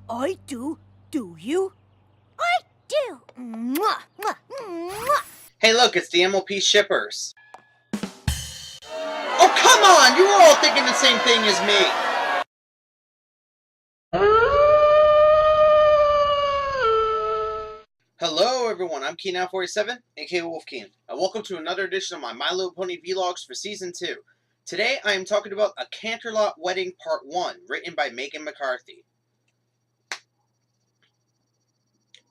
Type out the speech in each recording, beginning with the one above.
I do. Do you? I do. Mwah, mwah, mwah. Hey look, it's the MLP shippers. Oh come on! You were all thinking the same thing as me! Hello everyone, I'm Keen947, aka Wolfkeen, and welcome to another edition of my My Little Pony Vlogs for Season 2. Today I am talking about A Canterlot Wedding Part 1, written by Megan McCarthy.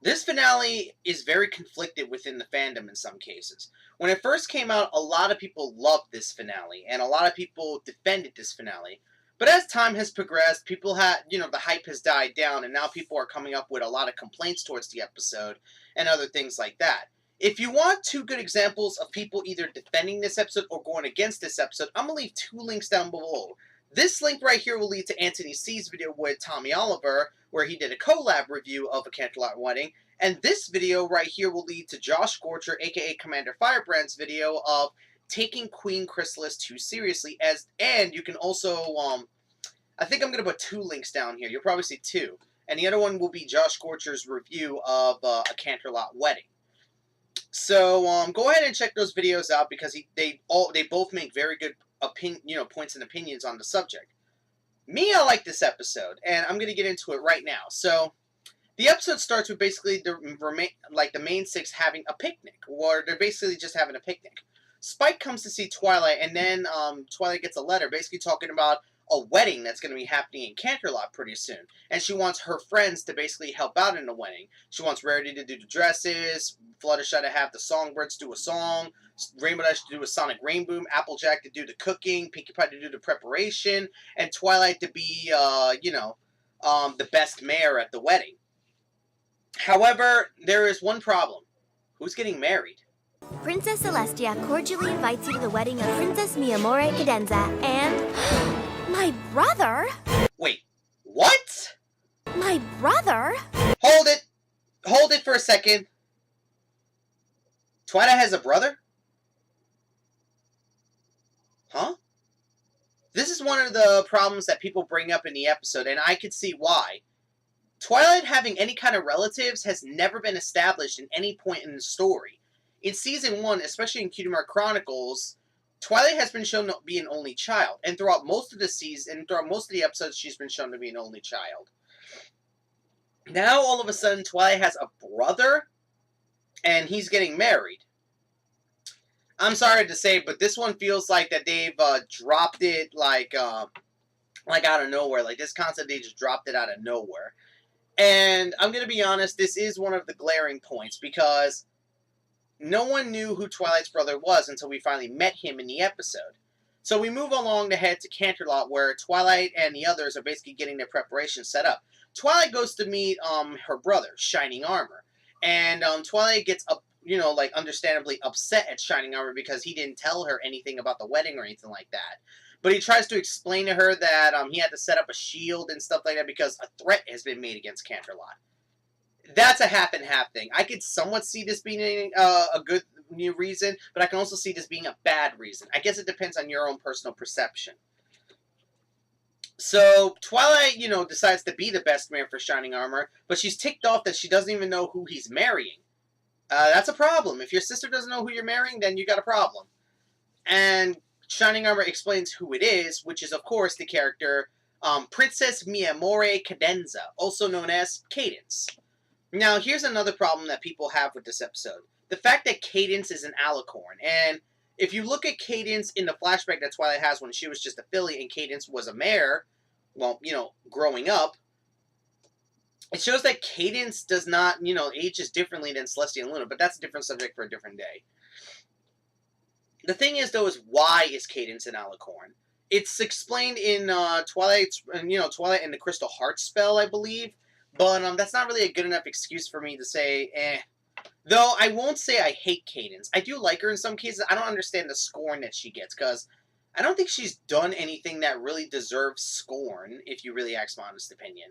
This finale is very conflicted within the fandom in some cases. When it first came out, a lot of people loved this finale, and a lot of people defended this finale. But as time has progressed, people had, the hype has died down, and now people are coming up with a lot of complaints towards the episode, and other things like that. If you want two good examples of people either defending this episode or going against this episode, I'm going to leave two links down below. This link right here will lead to AntonyC's video with Tommy Oliver, where he did a collab review of A Canterlot Wedding, and this video right here will lead to JoshScorcher, aka Commander Firebrand's video of taking Queen Chrysalis too seriously, and you can also, I think I'm going to put two links down here, you'll probably see two, and the other one will be JoshScorcher's review of A Canterlot Wedding. So, go ahead and check those videos out, because they both make very good points and opinions on the subject. Me, I like this episode, and I'm going to get into it right now. So, the episode starts with basically the main six having a picnic, or they're basically just having a picnic. Spike comes to see Twilight, and then Twilight gets a letter basically talking about a wedding that's going to be happening in Canterlot pretty soon. And she wants her friends to basically help out in the wedding. She wants Rarity to do the dresses, Fluttershy to have the songbirds do a song, Rainbow Dash to do a sonic rainboom, Applejack to do the cooking, Pinkie Pie to do the preparation, and Twilight to be, the best mare at the wedding. However, there is one problem. Who's getting married? Princess Celestia cordially invites you to the wedding of Princess Mi Amore Cadenza and... my brother? Wait, what? My brother? Hold it! Hold it for a second. Twilight has a brother? Huh? This is one of the problems that people bring up in the episode, and I could see why. Twilight having any kind of relatives has never been established in any point in the story. In Season 1, especially in Cutie Mark Chronicles, Twilight has been shown to be an only child, and throughout most of the season, throughout most of the episodes, she's been shown to be an only child. Now, all of a sudden, Twilight has a brother, and he's getting married. I'm sorry to say, but this one feels like that they've dropped it like out of nowhere. Like, this concept, they just dropped it out of nowhere. And I'm going to be honest, this is one of the glaring points, because no one knew who Twilight's brother was until we finally met him in the episode. So we move along to head to Canterlot, where Twilight and the others are basically getting their preparations set up. Twilight goes to meet her brother, Shining Armor. And Twilight gets understandably upset at Shining Armor because he didn't tell her anything about the wedding or anything like that. But he tries to explain to her that he had to set up a shield and stuff like that because a threat has been made against Canterlot. That's a half and half thing. I could somewhat see this being a good reason, but I can also see this being a bad reason. I guess it depends on your own personal perception. So, Twilight, decides to be the best man for Shining Armor, but she's ticked off that she doesn't even know who he's marrying. That's a problem. If your sister doesn't know who you're marrying, then you got a problem. And Shining Armor explains who it is, which is, of course, the character Princess Mi Amore Cadenza, also known as Cadence. Now, here's another problem that people have with this episode. The fact that Cadence is an alicorn. And if you look at Cadence in the flashback that Twilight has when she was just a filly and Cadence was a mare, well, growing up, it shows that Cadence does not, ages differently than Celestia and Luna, but that's a different subject for a different day. The thing is, though, is why is Cadence an alicorn? It's explained in Twilight and the Crystal Heart spell, I believe. But that's not really a good enough excuse for me to say, eh. Though I won't say I hate Cadence. I do like her in some cases. I don't understand the scorn that she gets, because I don't think she's done anything that really deserves scorn, if you really ask my honest opinion.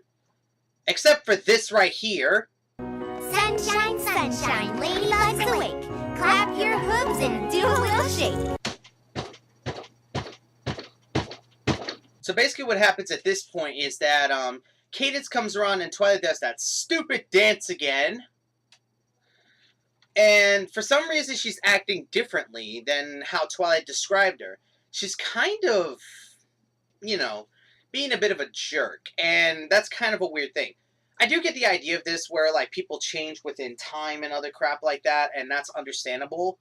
Except for this right here. Sunshine, sunshine, ladybugs awake. Clap your hooves and do a little shake. So basically what happens at this point is that Cadence comes around and Twilight does that stupid dance again. And for some reason, she's acting differently than how Twilight described her. She's kind of, you know, being a bit of a jerk. And that's kind of a weird thing. I do get the idea of this where, like, people change within time and other crap like that, and that's understandable.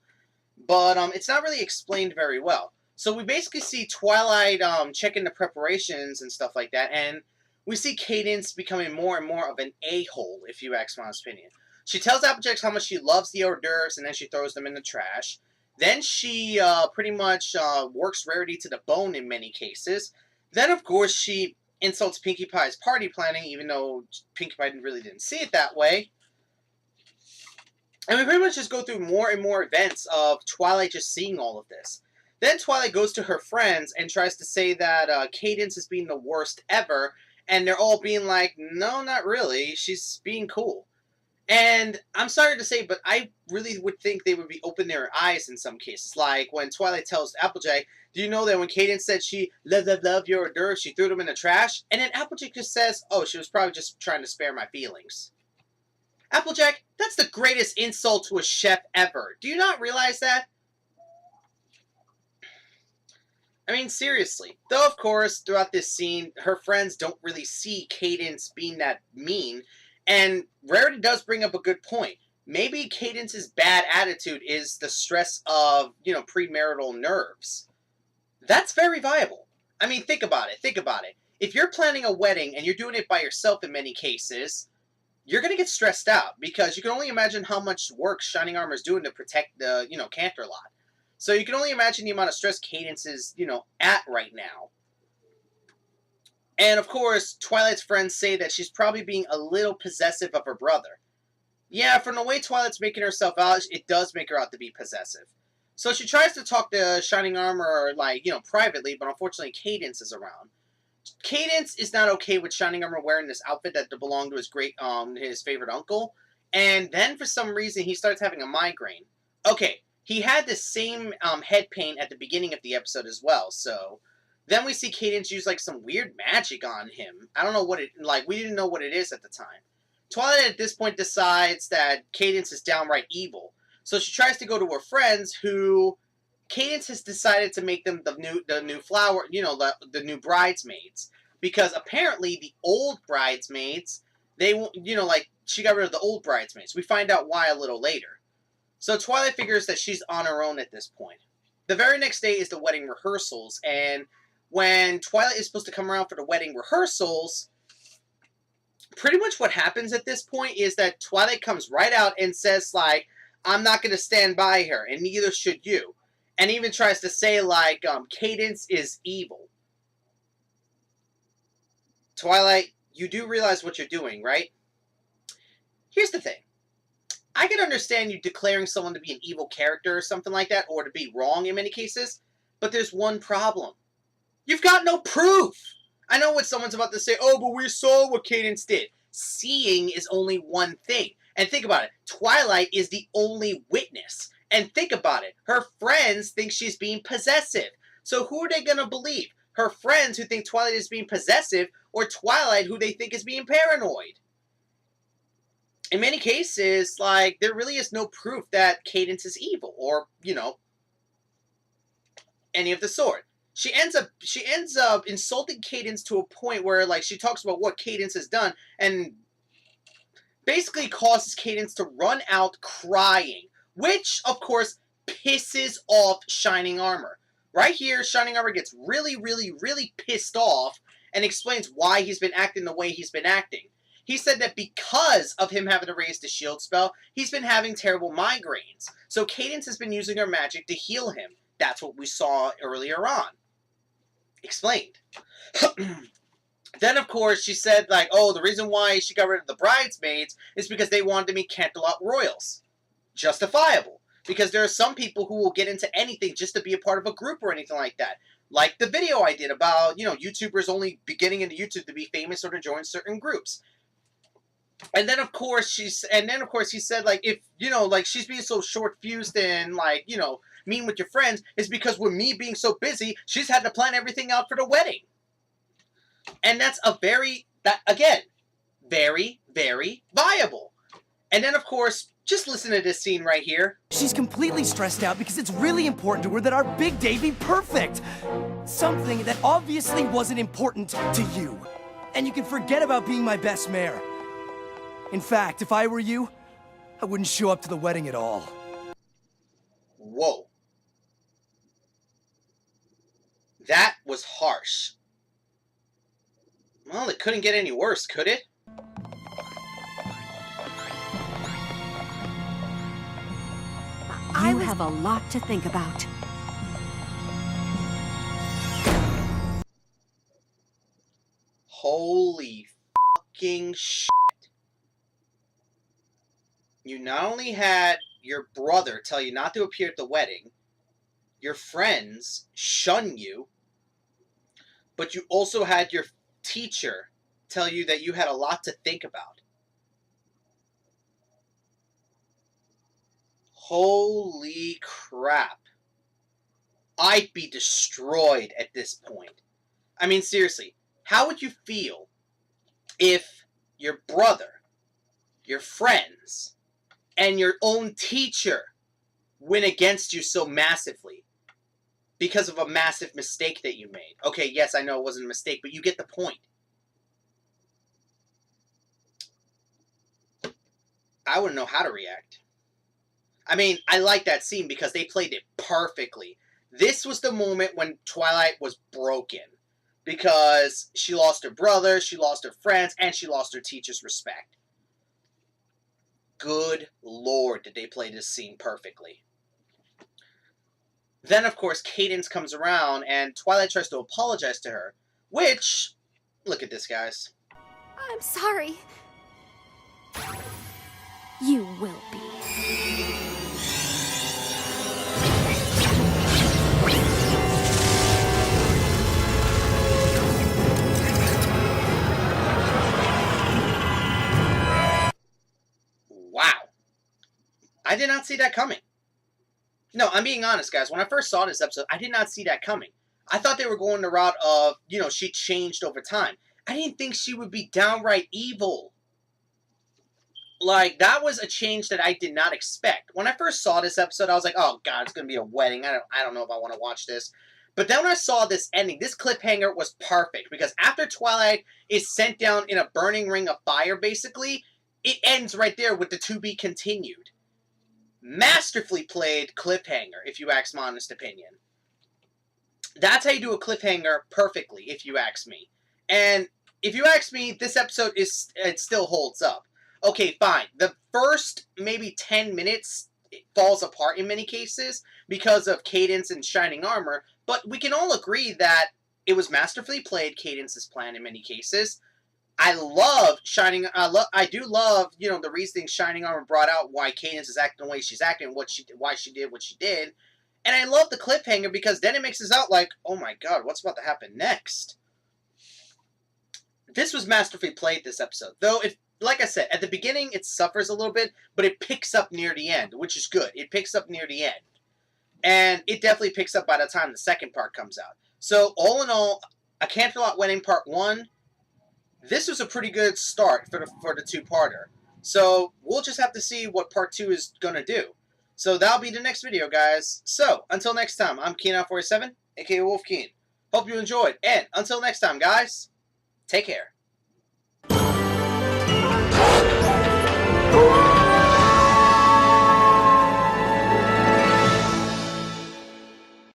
But it's not really explained very well. So we basically see Twilight checking the preparations and stuff like that, and we see Cadence becoming more and more of an a-hole, if you ask my opinion. She tells Applejack how much she loves the hors d'oeuvres, and then she throws them in the trash. Then she pretty much works Rarity to the bone in many cases. Then, of course, she insults Pinkie Pie's party planning, even though Pinkie Pie really didn't see it that way. And we pretty much just go through more and more events of Twilight just seeing all of this. Then Twilight goes to her friends and tries to say that Cadence is being the worst ever, and they're all being like, no, not really, she's being cool. And I'm sorry to say, but I really would think they would be open their eyes in some cases. Like when Twilight tells Applejack, do you know that when Cadence said she love your hors d'oeuvres, she threw them in the trash? And then Applejack just says, oh, she was probably just trying to spare my feelings. Applejack, that's the greatest insult to a chef ever. Do you not realize that? I mean, seriously. Though, of course, throughout this scene, her friends don't really see Cadence being that mean. And Rarity does bring up a good point. Maybe Cadence's bad attitude is the stress of, premarital nerves. That's very viable. I mean, think about it. Think about it. If you're planning a wedding and you're doing it by yourself in many cases, you're going to get stressed out because you can only imagine how much work Shining Armor is doing to protect the, Canterlot. So you can only imagine the amount of stress Cadence is, at right now. And, of course, Twilight's friends say that she's probably being a little possessive of her brother. Yeah, from the way Twilight's making herself out, it does make her out to be possessive. So she tries to talk to Shining Armor, privately, but unfortunately Cadence is around. Cadence is not okay with Shining Armor wearing this outfit that belonged to his favorite uncle. And then, for some reason, he starts having a migraine. Okay, he had the same head pain at the beginning of the episode as well, so... Then we see Cadence use, some weird magic on him. I don't know what it... we didn't know what it is at the time. Twilight, at this point, decides that Cadence is downright evil. So she tries to go to her friends, who... Cadence has decided to make them the new flower... the new bridesmaids. Because, apparently, the old bridesmaids... They... she got rid of the old bridesmaids. We find out why a little later. So Twilight figures that she's on her own at this point. The very next day is the wedding rehearsals, and... when Twilight is supposed to come around for the wedding rehearsals, pretty much what happens at this point is that Twilight comes right out and says, I'm not going to stand by her, and neither should you. And even tries to say, Cadence is evil. Twilight, you do realize what you're doing, right? Here's the thing. I can understand you declaring someone to be an evil character or something like that, or to be wrong in many cases, but there's one problem. You've got no proof! I know what someone's about to say, oh, but we saw what Cadence did. Seeing is only one thing. And think about it, Twilight is the only witness. And think about it, her friends think she's being possessive. So who are they going to believe? Her friends who think Twilight is being possessive, or Twilight who they think is being paranoid? In many cases, there really is no proof that Cadence is evil, or, any of the sort. She ends up insulting Cadence to a point where, she talks about what Cadence has done, and basically causes Cadence to run out crying, which, of course, pisses off Shining Armor. Right here, Shining Armor gets really, really, really pissed off, and explains why he's been acting the way he's been acting. He said that because of him having to raise the shield spell, he's been having terrible migraines. So Cadence has been using her magic to heal him. That's what we saw earlier on. Explained. Then, of course, she said, the reason why she got rid of the bridesmaids is because they wanted to meet Canterlot royals. Justifiable. Because there are some people who will get into anything just to be a part of a group or anything like that. Like the video I did about, YouTubers only getting into YouTube to be famous or to join certain groups. And then, of course, he said, if, she's being so short-fused and, mean with your friends, is because with me being so busy, she's had to plan everything out for the wedding. And that's a very That, again, very, very viable. And then, of course, just listen to this scene right here. She's completely stressed out because it's really important to her that our big day be perfect. Something that obviously wasn't important to you. And you can forget about being my best mare. In fact, if I were you, I wouldn't show up to the wedding at all. Whoa. That was harsh. Well, it couldn't get any worse, could it? You have a lot to think about. Holy fucking shit. You not only had your brother tell you not to appear at the wedding, your friends shun you, but you also had your teacher tell you that you had a lot to think about. Holy crap. I'd be destroyed at this point. I mean, seriously, how would you feel if your brother, your friends, and your own teacher went against you so massively because of a massive mistake that you made? Okay, yes, I know it wasn't a mistake, but you get the point. I wouldn't know how to react. I mean, I like that scene because they played it perfectly. This was the moment when Twilight was broken. Because she lost her brother, she lost her friends, and she lost her teacher's respect. Good lord, did they play this scene perfectly. Then, of course, Cadence comes around, and Twilight tries to apologize to her. Which, look at this, guys. I'm sorry. You will be. Wow. I did not see that coming. No, I'm being honest, guys. When I first saw this episode, I did not see that coming. I thought they were going the route of, she changed over time. I didn't think she would be downright evil. Like, that was a change that I did not expect. When I first saw this episode, I was like, oh, God, it's going to be a wedding. I don't know if I want to watch this. But then when I saw this ending, this cliffhanger was perfect. Because after Twilight is sent down in a burning ring of fire, basically, it ends right there with the to be continued. Masterfully played cliffhanger, if you ask my honest opinion. That's how you do a cliffhanger perfectly, if you ask me. And if you ask me, this episode it still holds up. Okay, fine. The first maybe 10 minutes it falls apart in many cases because of Cadence and Shining Armor, but we can all agree that it was masterfully played, Cadence's plan in many cases. I do love, the reasoning Shining Armor brought out why Cadence is acting the way she's acting, why she did what she did. And I love the cliffhanger because then it makes us out like, oh my god, what's about to happen next? This was masterfully played, this episode. Though, like I said, at the beginning it suffers a little bit, but it picks up near the end, which is good. It picks up near the end. And it definitely picks up by the time the second part comes out. So, all in all, A Canterlot Wedding Part 1, this was a pretty good start for the two-parter. So, we'll just have to see what Part 2 is going to do. So, that'll be the next video, guys. So, until next time, I'm Keen47, aka Wolfkeen. Hope you enjoyed. And, until next time, guys, take care.